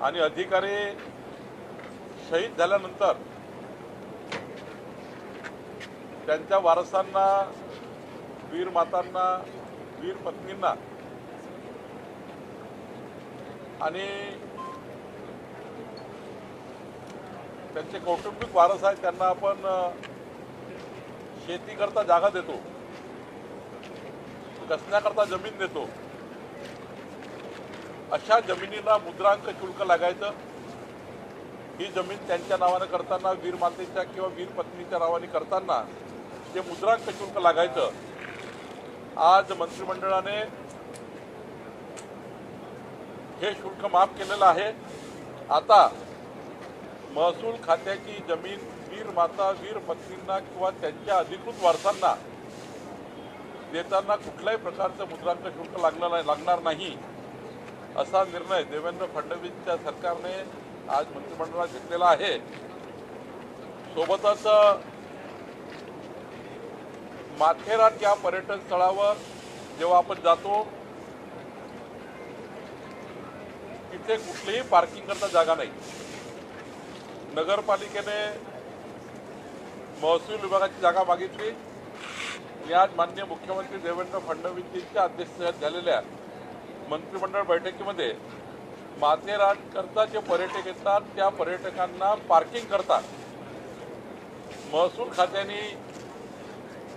आणि अधिकारी शहीद झाल्यानंतर त्यांच्या वारसांना, वीर मातांना, वीर पत्नींना आणि त्यांचे कौटुंबिक वारस आहेत त्यांना आपण शेतीकरता जागा देतो, कसण्याकरता जमीन देतो. अशा जमिनीला मुद्रांक शुल्क लागायचं. ही जमीन त्यांच्या नावाने करताना, वीर मातेच्या किंवा वीर पत्नीच्या नावाने करताना जे मुद्रांक शुल्क लागायचं, आज मंत्रिमंडळाने हे शुल्क माफ केलेलं आहे. आता महसूल खात्याची जमीन वीर माता, वीर पत्नींना किंवा त्यांच्या अधिकृत वारसांना देताना कुठल्याही प्रकारचं मुद्रांक शुल्क लागणार नाही, असा निर्णय देवेंद्र फडणवीसच्या सरकारने आज मंत्रिमंडळात घेतलेला आहे. सोबतच माथेरान या पर्यटन स्थळावर जेव्हा आपण जातो तिथे कुठलीही पार्किंग करता जागा नाही. नगरपालिकेने महसूल विभागाची जागा मागितली. आज माननीय मुख्यमंत्री देवेंद्र फडणवीसजींच्या अध्यक्षतेखाली झालेल्या मंत्रिमंडळ बैठकीमध्ये माथेरान करता जे पर्यटक येतात त्या पर्यटकांना पार्किंग करता महसूल खात्याने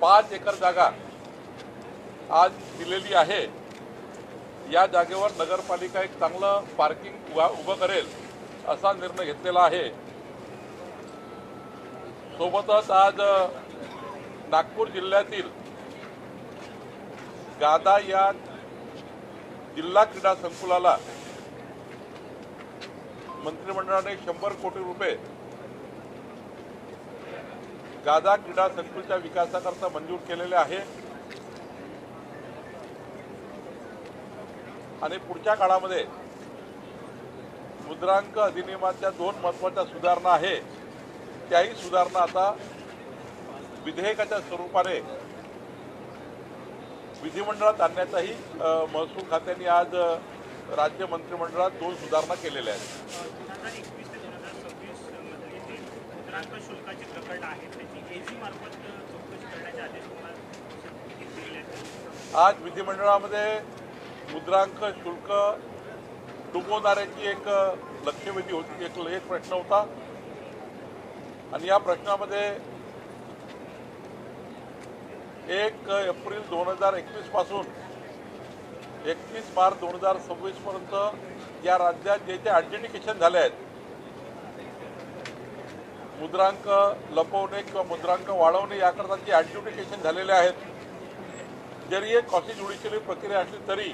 5 एकर जागा आज दिलेली आहे. या जागेवर नगरपालिका एक चांगलं पार्किंग उभं करेल असा निर्णय घेतलेला आहे. सोबतच आज नागपूर जिल्ह्यातील गादा या जिल्हा क्रीडा संकुलाला मंत्रिमंडळाने 100 कोटी रुपये गादा क्रीडा संकुलच्या विकासाकरता मंजूर केलेले आहे. आणि पुढच्या काळामध्ये मुद्रांक अधिनियमाच्या 2 महत्त्वाच्या सुधारणा आहे. त्याही सुधारणा आता विधेयकाच्या स्वरूपाने विधिमंडळात आणण्याचाही महसूल खात्याने आज राज्य मंत्रिमंडळात 2 सुधारणा केलेल्या आहेत. 2021 ते 2026 मध्ये जे मुद्रांक शुल्काची प्रकरण आहे त्याची एजी मार्फत चौकशी करण्याचे आदेश दिले आहेत. आज विधिमंडळामध्ये मुद्रांक शुल्क डुबवणाऱ्याची एक लक्षवेधी होती, एक प्रश्न होता. आणि या प्रश्नामध्ये 1 एप्रिल 2021 पासून 31 मार्च 2026 पर्यंत या राज्यात जे ॲडज्युडिकेशन झाले आहेत, मुद्रांक लपवणे किंवा मुद्रांक वाढवणे याकरता जे ॲडज्युडिकेशन झालेले आहेत, जरी एक कॉसी ज्युडिशियली प्रक्रिया असली तरी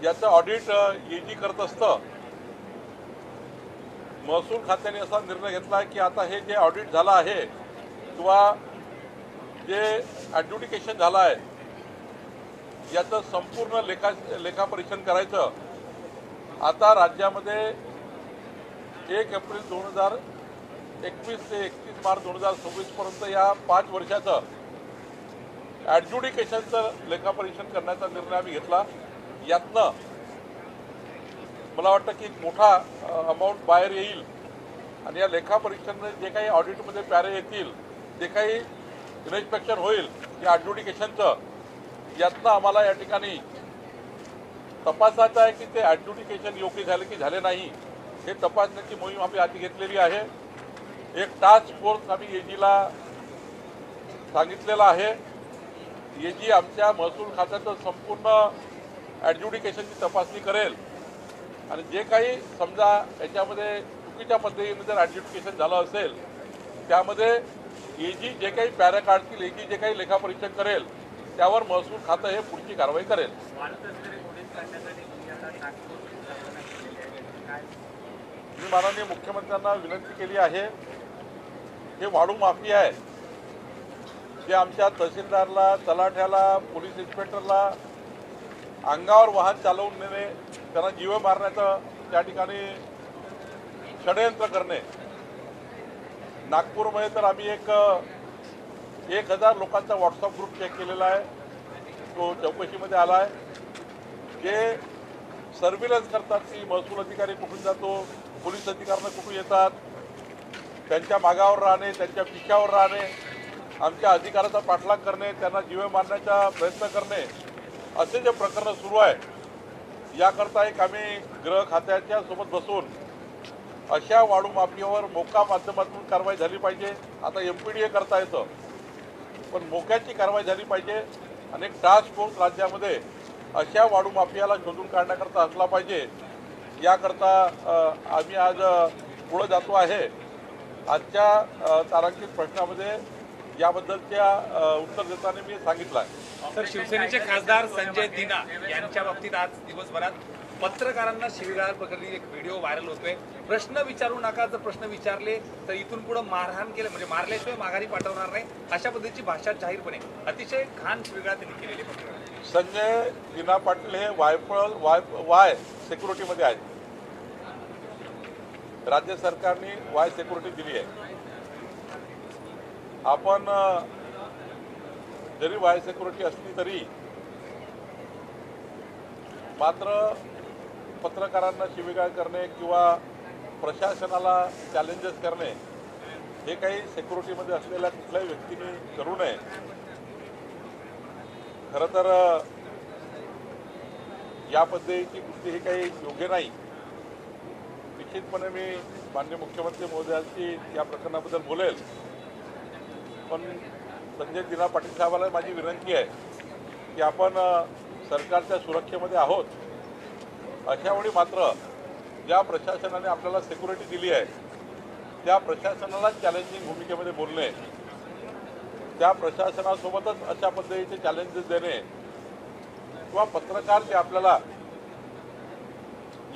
याचं ऑडिट एजी करत असतं. महसूल खात्याने असा निर्णय घेतला आहे की आता हे जे ऑडिट झालं आहे किंवा जे ॲडज्युडिकेशन झालं आहे याचं संपूर्ण लेखापरीक्षण करायचं. आता राज्यामध्ये 1 एप्रिल 2021 ते 31 मार्च 2026 पर्यंत या 5 वर्षाचं ॲडज्युडिकेशनचं लेखापरीक्षण करण्याचा निर्णय आम्ही घेतला. यातनं मला वाटतं की एक मोठा अमाऊंट बाहेर येईल आणि या लेखापरीक्षणाने जे काही ऑडिटमध्ये प्यारे येतील, जे काही इन्स्पेक्शन होईल या ॲडज्युडिकेशनचं, यातनं आम्हाला या ठिकाणी तपासायचं आहे की ते ॲडज्युडिकेशन योग्य झाले की झाले नाही हे तपासण्याची मोहीम आम्ही आधी घेतलेली आहे. एक टास्क फोर्स आम्ही एजीला सांगितलेला आहे. एजी आमच्या महसूल खात्याचं संपूर्ण ॲडज्युडिकेशनची तपासणी करेल आणि जे काही समजा याच्यामध्ये चुकीच्या पद्धतीने जर ॲडज्युडिकेशन झालं असेल त्यामध्ये एजी जे काही पॅरा काढतील, एजी जे काही लेखापरीक्षण करेल त्यावर महसूल खातं हे पुढची कारवाई करेल. मी माननीय मुख्यमंत्र्यांना विनंती केली आहे, हे वाळू माफिया आहे जे आमच्या तहसीलदारला, तलाठ्याला, पोलीस इन्स्पेक्टरला अंगावर वाहन चालवून नेणे, त्यांना जीवे मारण्याचं त्या ठिकाणी षडयंत्र करणे. नागपूरमध्ये तर आम्ही 1000 लोकांचा व्हॉट्सअप ग्रुप चेक केलेला आहे, तो चौकशीमध्ये आला आहे. जे सर्व्हिलन्स करतात की महसूल अधिकारी कुठून जातो, पोलीस अधिकारी कुठून येतात, त्यांच्या मागावर राहणे, त्यांच्या पिछ्यावर राहणे, आमच्या अधिकाराचा पाठलाग करणे, त्यांना जीवे मारण्याचा प्रयत्न करणे, असे जे प्रकरणं सुरू आहे, याकरता एक आम्ही गृह खात्याच्या सोबत बसून अशा वाळू माफियावर मोका माध्यमातून कारवाई झाली पाहिजे. आता MPDA करता येतं, पण मोक्याची कारवाई झाली पाहिजे. अनेक टास्क फोर्स राज्यामध्ये अशा वाळू माफियाला शोधून काढण्याकरता असला पाहिजे. याकरता आम्ही आज पुढे जातो आहे. आजच्या तारांकित प्रश्नामध्ये याबद्दलच्या उत्तर देताना मी सांगितलं आहे. सर, शिवसेनेचे खासदार संजय दिना यांच्या बाबतीत आज दिवसभरात पत्रकारांना शिवीगाळ प्रकरणी एक व्हिडिओ व्हायरल होतोय. प्रश्न विचारू नका, जर प्रश्न विचारले तर इथून पुढे मारहाण केलं म्हणजे मारल्याशिवाय माघारी पाठवणार नाही, अशा पद्धतीची भाषा जाहीरपणे अतिशय घाण शिवीगाळ त्यांनी केलेली पत्रकार. संजय दिना पाटील हे वाय सिक्युरिटीमध्ये आहेत. राज्य सरकारने वाय सिक्युरिटी दिली आहे. आपण जरी वाय सिक्युरिटी असली तरी मात्र पत्रकारांना शिवीगाळ करणे किंवा प्रशासनाला चॅलेंजेस करणे हे काही सिक्युरिटीमध्ये असलेल्या कुठल्याही व्यक्तीने करू नये. खरं तर या पद्धतीची कृती ही काही योग्य नाही. निश्चितपणे मी माननीय मुख्यमंत्री महोदयांची या प्रकरणाबद्दल बोलेल, पण संजय दिना पाटील साहेबांना माझी विनंती आहे की आपण सरकारच्या सुरक्षेमध्ये आहोत. अशावेळी मात्र ज्या प्रशासनाने आपल्याला सिक्युरिटी दिली आहे त्या प्रशासनाला चॅलेंजिंग भूमिकेमध्ये बोलणे, त्या प्रशासनासोबतच अशा पद्धतीचे चॅलेंजेस देणे किंवा पत्रकार जे आपल्याला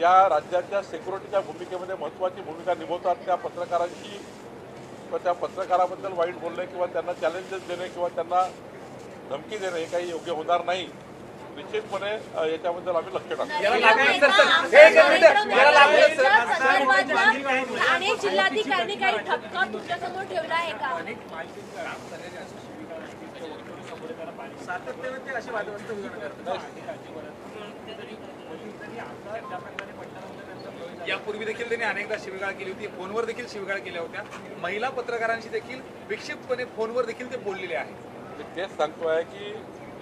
या राज्याच्या सिक्युरिटीच्या भूमिकेमध्ये महत्त्वाची भूमिका निभवतात त्या पत्रकारांची किंवा त्या पत्रकाराबद्दल वाईट बोलणे किंवा त्यांना चॅलेंजेस देणे किंवा त्यांना धमकी देणे हे काही योग्य होणार नाही. निश्चितपणे याच्याबद्दल आम्ही लक्ष टाकू. ठाणे जिल्हाधिकाऱ्यांनी काही ठपका तुमच्यासमोर ठेवला आहे का? यापूर्वी देखील त्यांनी अनेकदा शिवीगाळ केली होती, फोनवर देखील शिवीगाळ केल्या होत्या. महिला पत्रकारांशी देखील विक्षिप्तपणे फोनवर देखील ते बोललेले आहेत. मी तेच सांगतोय की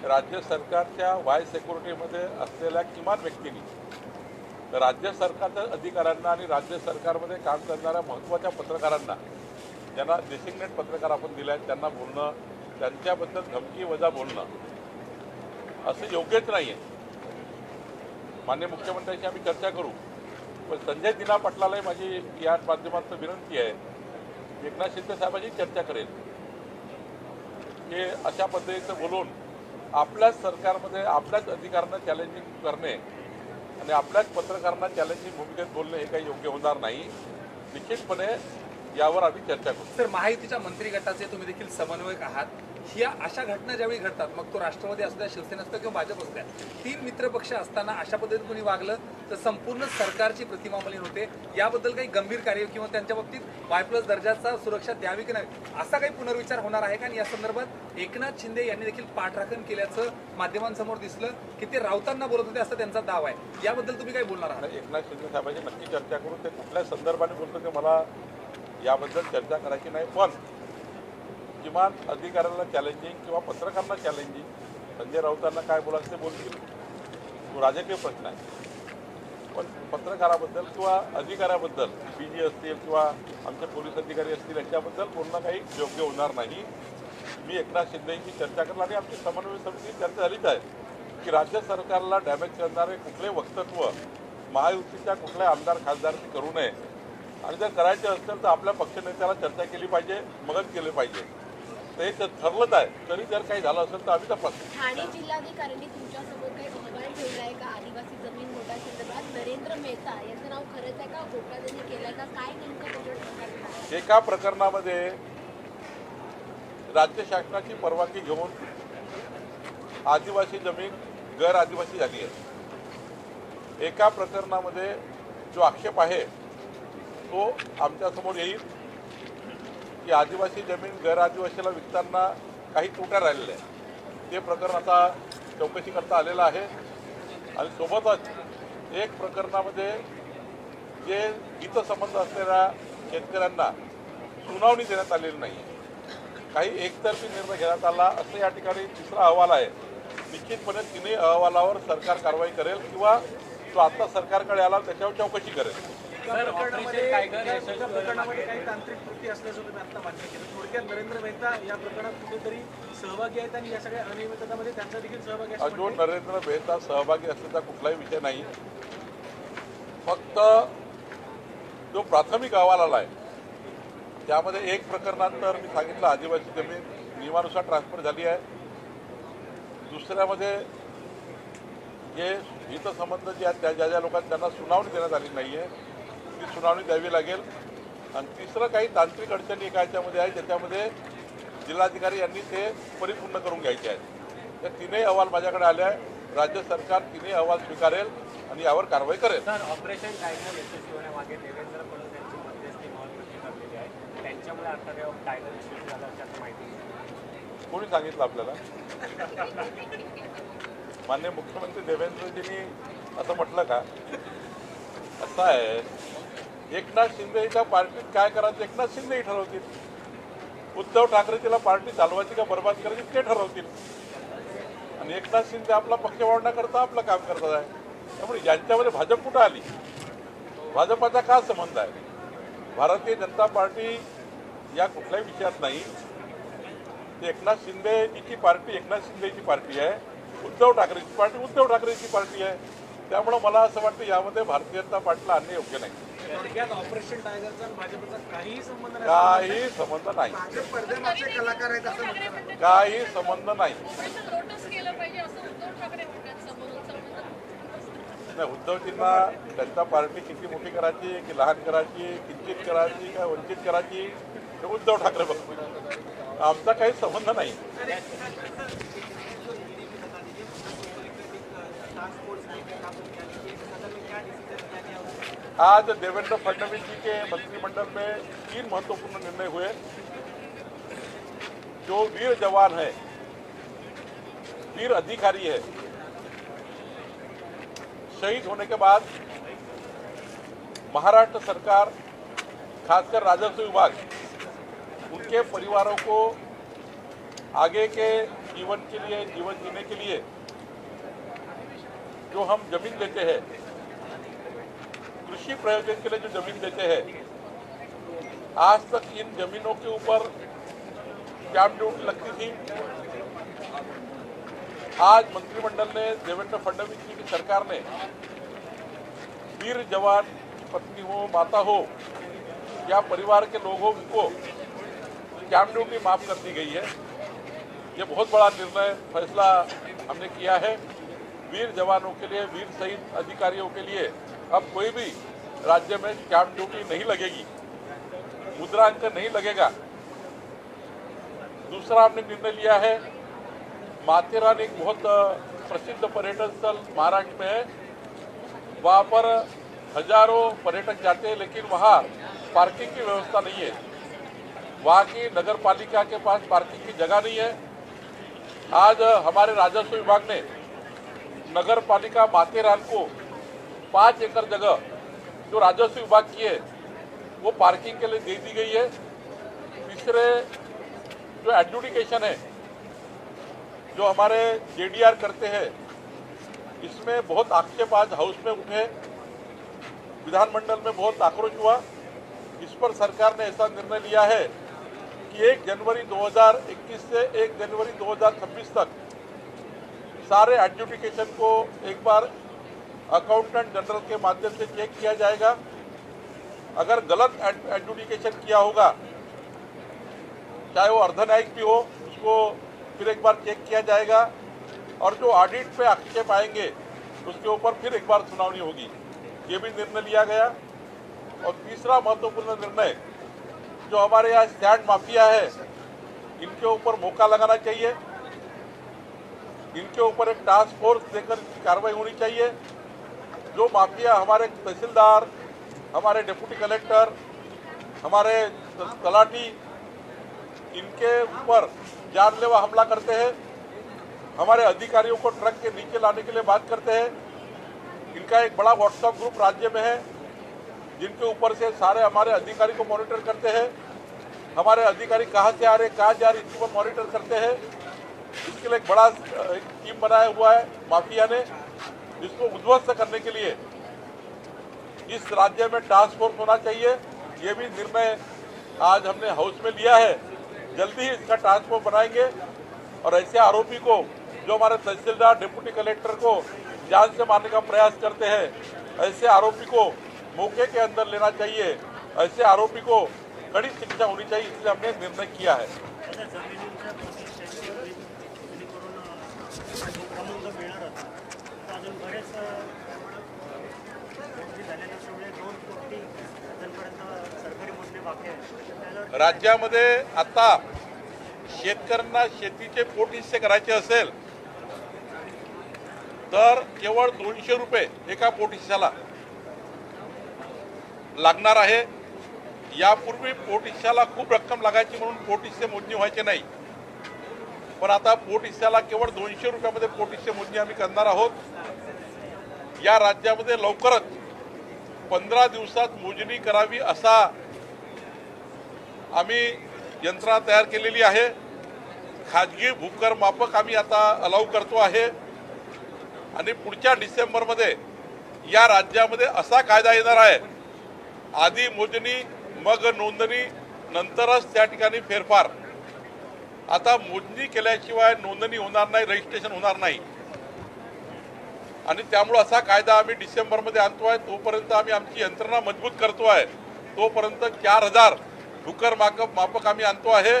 राज्य सरकारच्या वाय सिक्युरिटीमध्ये असलेल्या किमान व्यक्तींनी राज्य सरकारच्या अधिकाऱ्यांना आणि राज्य सरकारमध्ये काम करणाऱ्या महत्त्वाच्या पत्रकारांना ज्यांना डेसिग्नेट पत्रकार आपण दिले आहेत त्यांना बोलणं, त्यांच्याबद्दल धमकी वजा बोलणं असं योग्यच नाही आहे. माननीय मुख्यमंत्र्यांशी आम्ही चर्चा करू, पण संजय दिना पाटलालाही माझी या माध्यमातून विनंती आहे, एकनाथ शिंदे साहेबांची चर्चा करेल की अशा पद्धतीचं बोलून आपल्याच सरकारमध्ये आपल्याच अधिकाऱ्यांना चॅलेंजिंग करणे आणि आपल्याच पत्रकारांना चॅलेंजिंग भूमिकेत बोलणे हे काही योग्य होणार नाही. निश्चितपणे यावर आम्ही चर्चा करू. सर, महायुतीच्या मंत्री गटाचे तुम्ही देखील समन्वयक आहात. ह्या अशा घटना ज्यावेळी घडतात, मग तो राष्ट्रवादी असू द्या, शिवसेना असू द्या किंवा भाजप असू द्या, 3 मित्रपक्ष असताना अशा पद्धतीने कोणी वागलं तर संपूर्ण सरकारची प्रतिमा मलिन होते. याबद्दल काही गंभीर कार्य किंवा त्यांच्या बाबतीत Y+ दर्जाचा सुरक्षा द्यावी की नाही, असा काही पुनर्विचार होणार आहे का? आणि या संदर्भात एकनाथ शिंदे यांनी देखील पाठराखण केल्याचं माध्यमांसमोर दिसलं की ते राऊतांना बोलत होते असं त्यांचा दावा आहे. याबद्दल तुम्ही काय बोलणार आहात? एकनाथ शिंदे साहेबांची नक्की चर्चा करू. ते कुठल्या संदर्भाने बोलतो ते मला याबद्दल चर्चा करायची नाही, पण किमान अधिकाऱ्यांना चॅलेंजिंग किंवा पत्रकारांना चॅलेंजिंग संजय राऊतांना काय बोलायचं ते बोलतील, तो राजकीय प्रश्न आहे. पण पत्रकाराबद्दल किंवा अधिकाऱ्याबद्दल PG असतील किंवा आमचे पोलीस अधिकारी असतील यांच्याबद्दल बोलणं काही योग्य होणार नाही. मी एकनाथ शिंदेची चर्चा करणार आणि आमची समन्वय समिती चर्चा झालीच आहे की राज्य सरकारला डॅमेज करणारे कुठले वक्तव्य महायुतीच्या कुठल्या आमदार खासदारांनी करू नये, आणि जर करायचे असेल तर आपल्या पक्षनेत्याला चर्चा केली पाहिजे, मदत केली पाहिजे. ते ठरलंच आहे. तरी जर काही झालं असेल तर आम्ही तपासू. ठाणे जिल्हाधिकाऱ्यांनी तुमच्यासमोर काही अहवाल ठेवला आहे का आदिवासी जमीन घोटाळ्यासंदर्भात? नरेंद्र मेहता याचं नाव खरंच आहे का? घोटाळा त्यांनी केलाय का? काय नेमकं एका प्रकरणामध्ये राज्य शासनाची परवानगी घेऊन आदिवासी जमीन गैर आदिवासी झाली आहे. एका प्रकरणामध्ये जो आक्षेप आहे तो आमच्यासमोर येईल की आदिवासी जमीन गैर आदिवासीला विकताना काही त्रुट्या राहिलेल्या आहेत. ते प्रकरण आता चौकशी करता आलेलं आहे आणि सोबतच एक प्रकरणामध्ये जे हितसंबंध असलेल्या शेतकऱ्यांना सुनावणी देण्यात आलेली नाही, काही एकतर्फी निर्णय घेण्यात आला असं या ठिकाणी तिसरा अहवाल आहे. निश्चितपणे तिन्ही अहवालावर सरकार कारवाई करेल किंवा तो आता सरकारकडे आला त्याच्यावर चौकशी करेल. या प्रकरणामध्ये काही तांत्रिक त्रुटी असल्याचं तुम्ही आता मान्य केलं. थोडक्यात नरेंद्र मेहता या प्रकरणात कुठेतरी सहभागी आहेत आणि या सगळ्या अनियमिततामध्ये त्यांचा देखील सहभागी असतो. अजून नरेंद्र मेहता सहभागी असल्याचा कुठलाही विषय नाही. फक्त जो प्राथमिक अहवाल आला आहे त्यामध्ये एक प्रकरणात तर मी सांगितलं आदिवासी जमीन नियमानुसार ट्रान्सफर झाली आहे. दुसऱ्यामध्ये जे हितसंबंध जे आहेत ज्या ज्या लोकांना त्यांना सुनावणी देण्यात आली नाही आहे ती सुनावणी द्यावी लागेल. आणि तिसरं काही तांत्रिक अडचणी एका याच्यामध्ये आहे ज्याच्यामध्ये जिल्हाधिकारी यांनी ते परिपूर्ण करून घ्यायचे आहेत. त्या तीनही अहवाल माझ्याकडे आले आहे. राज्य सरकार तीनही अहवाल स्वीकारेल आणि यावर कारवाई करेल. सर, ऑपरेशन टायगर यशस्वी होण्यामागे देवेंद्र फडणवीस यांची मध्यस्थी महत्त्वाची ठरलेली आहे. त्यांच्यामुळे आता टायगर यशस्वी झालं असल्याचं माहिती कोणी सांगितलं आपल्याला? माननीय मुख्यमंत्री देवेंद्रजींनी असं म्हटलं का? असं आहे, एकनाथ शिंदेच्या पार्टीत काय करायचं एकनाथ शिंदेही ठरवतील. उद्धव ठाकरे तिला पार्टी चालवायची का बरबाद करायची ते ठरवतील. आणि एकनाथ शिंदे आपला पक्ष वाढण्याकरता आपलं काम करतात आहे. त्यामुळे यांच्यामध्ये भाजप कुठं आली? भाजपाचा का संबंध आहे? भारतीय जनता पार्टी या कुठल्याही विषयात नाही. ते एकनाथ शिंदेची पार्टी एकनाथ शिंदेची पार्टी आहे, उद्धव ठाकरेची पार्टी उद्धव ठाकरेची पार्टी आहे. त्यामुळं मला असं वाटतं यामध्ये भारतीय जनता पार्टीला आणणे योग्य नाही. थोडक्यात ऑपरेशन टायगरचा आणि भाजपचा काहीही संबंध नाही. काही संबंध नाही. भाजप पडद्यामागचे कलाकार आहेत असं म्हणतात. काही संबंध नाही. नाही, उद्धवजींना त्यांचा पार्टी किती मोठी करायची की लहान करायची, किंचित करायची का वंचित करायची हे उद्धव ठाकरे बघतील. आमचा काही संबंध नाही. आज देवेंद्र फडणवीस जी के मंत्रिमंडल में 3 महत्वपूर्ण निर्णय हुए. जो वीर जवान है, वीर अधिकारी है, शहीद होने के बाद महाराष्ट्र सरकार खासकर राजस्व विभाग उनके परिवारों को आगे के जीवन के लिए जीवन जीने के लिए जो हम जमीन देते हैं, कृषि प्रयोजन के लिए जो जमीन देते हैं, आज तक इन जमीनों के ऊपर स्टैंप ड्यूटी लगती थी. आज मंत्रिमंडल ने देवेंद्र फडणवीस जी की सरकार ने वीर जवान की पत्नी हो, माता हो या परिवार के लोग हो, उनको स्टैंप ड्यूटी माफ कर दी गई है. ये बहुत बड़ा निर्णय फैसला हमने किया है. वीर जवानों के लिए, वीर शहीद अधिकारियों के लिए अब कोई भी राज्य में स्टैंप ड्यूटी नहीं लगेगी, मुद्रांकन नहीं लगेगा. दूसरा हमने निर्णय लिया है, माथेरान एक बहुत प्रसिद्ध पर्यटन स्थल महाराष्ट्र में है. वहाँ पर हजारों पर्यटक जाते हैं, लेकिन वहाँ पार्किंग की व्यवस्था नहीं है. वहाँ की नगर पालिका के पास पार्किंग की जगह नहीं है. आज हमारे राजस्व विभाग ने नगर पालिका माथेरान को 5 एकड़ जगह जो राजस्व विभाग की है वो पार्किंग के लिए दे दी गई है. तीसरे जो एडजुडिकेशन है, जो हमारे जेडीआर करते हैं, इसमें बहुत आक्षेप आज हाउस में उठे, विधानमंडल में बहुत आक्रोश हुआ. इस पर सरकार ने ऐसा निर्णय लिया है कि 1 जनवरी 2021 से 1 जनवरी 2026 तक सारे एडजुडिकेशन को एक बार अकाउंटेंट जनरल के माध्यम से चेक किया जाएगा. अगर गलत एडजुडिकेशन किया होगा, चाहे वो अर्धन्यायिक भी हो, उसको फिर एक बार चेक किया जाएगा. और जो ऑडिट पे आक्षेप आएंगे उसके ऊपर फिर एक बार सुनावनी होगी. ये भी निर्णय लिया गया. और तीसरा महत्वपूर्ण निर्णय, जो हमारे यहाँ स्टैंड माफिया है, इनके ऊपर मौका लगाना चाहिए. इनके ऊपर एक टास्क फोर्स देकर कार्रवाई होनी चाहिए. जो माफिया हमारे तहसीलदार, हमारे डिप्टी कलेक्टर, हमारे तलाटी, इनके ऊपर जानलेवा हमला करते हैं, हमारे अधिकारियों को ट्रक के नीचे लाने के लिए बात करते हैं, इनका एक बड़ा व्हाट्सएप ग्रुप राज्य में है, जिनके ऊपर से सारे हमारे अधिकारी को मॉनिटर करते हैं। हमारे अधिकारी कहाँ से आ रहे, कहाँ जा रहे, इसके ऊपर मॉनिटर करते हैं। इसके लिए एक बड़ा एक टीम बनाया हुआ है माफिया ने, जिसको उद्ध्वस्त करने के लिए इस राज्य में टास्क फोर्स होना चाहिए। ये भी निर्णय आज हमने हाउस में लिया है। जल्दी ही इसका टास्क फोर्स बनाएंगे और ऐसे आरोपी को, जो हमारे तहसीलदार, डिप्टी कलेक्टर को जान से मारने का प्रयास करते हैं, ऐसे आरोपी को मौके के अंदर लेना चाहिए। ऐसे आरोपी को कड़ी शिक्षा होनी चाहिए, इसलिए हमने निर्णय किया है। आता जमिनींच्या प्रतिष्ठांची जेणेकरून क्रमांक मिळणार होता, तर अजून बरेच मोजणी झाल्यानंतर 2 कोटी अजूनपर्यंत सरकारी मोजणी बाकी आहे. त्याला राज्यामध्ये आता शेतकऱ्यांना शेतीचे पोट हिस्से करायचे असेल तर केवळ 200 रुपये एका पोट हिस्साला लागणार आहे। यापूर्वी पोट हिस्साला खूप रक्कम लागायची म्हणून पोट हिस्से मोजणी व्हायचे नाही, पण आता पोट हिस्साला केवळ 200 रुपयामध्ये पोट हिस्से मोजणी आम्ही करणार आहोत। या राज्यामध्ये लवकरच 15 दिवसात मोजणी करावी असा आम्ही यंत्रणा तयार केलेली आहे। खाजगी भूकर मापक आम्ही आता अलाउ करतो आहे आणि पुढच्या डिसेंबरमध्ये या राज्यामध्ये असा कायदा येणार आहे, आधी मोजणी मग नोंदणी नंतरच त्या ठिकाणी फेरफार। आता मोजणी केल्याशिवाय नोंदणी होणार नाही, रजिस्ट्रेशन होणार नाही आणि त्यामुळे असा कायदा आम्ही डिसेंबरमध्ये आणतोय। तोपर्यंत आम्ही आमची यंत्रणा मजबूत करतोय, तोपर्यंत 4000 भूकर मापक आम्ही आणतो आहे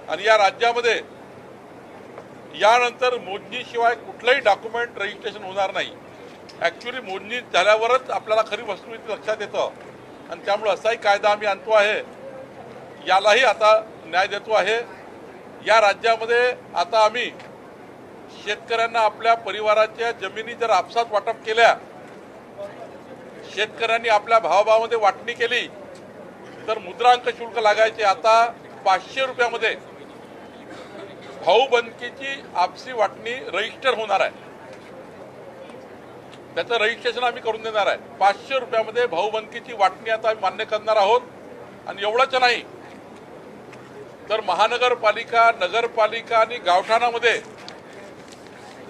आणि या राज्यामध्ये यानंतर मोजणीशिवाय कुठलंही डॉक्युमेंट रजिस्ट्रेशन होणार नाही। ॲक्च्युली मोजणी झाल्यावरच आपल्याला खरी वस्तुस्थिती लक्षात येतं आणि त्यामुळे असाही कायदा आम्ही आणतो आहे, यालाही आता न्याय देतो आहे। या राज्यामध्ये आता आम्ही शेतकऱ्यांना आपल्या परिवाराच्या जमिनी जर आपसात वाटप केल्या, शेतकऱ्यांनी आपल्या भावाभावामध्ये वाटणी केली तर मुद्रांक शुल्क लागायचे आता 500 रुपयामध्ये भाऊबंदकीची आपसी वाटणी रजिस्टर होणार आहे। त्याचं रजिस्ट्रेशन आम्ही करून देणार आहे। 500 रुपयामध्ये भाऊबंदकीची वाटणी आता आम्ही मान्य करणार आहोत आणि एवढंच नाही तर महानगरपालिका, नगरपालिका आणि गावठाणामध्ये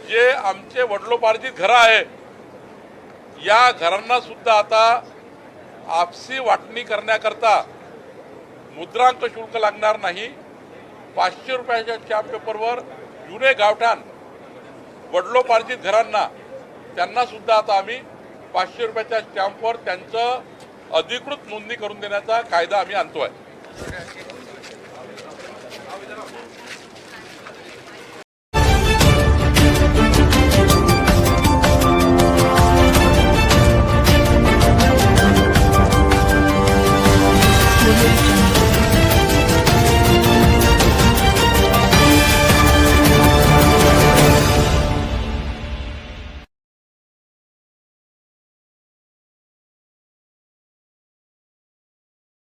जे आमचे वडिलोपार्जित घरं आहे, या घरांना सुद्धा आता आपसी वाटणी करण्याकरता मुद्रांक शुल्क लागणार नाही। 500 रुपयाच्या स्टॅम्प पेपरवर जुने गावठाण वडिलोपार्जित घरांना, त्यांना सुद्धा आता आम्ही 500 रुपयाच्या स्टॅम्पवर त्यांचं अधिकृत नोंदणी करून देण्याचा कायदा आम्ही आणतोय।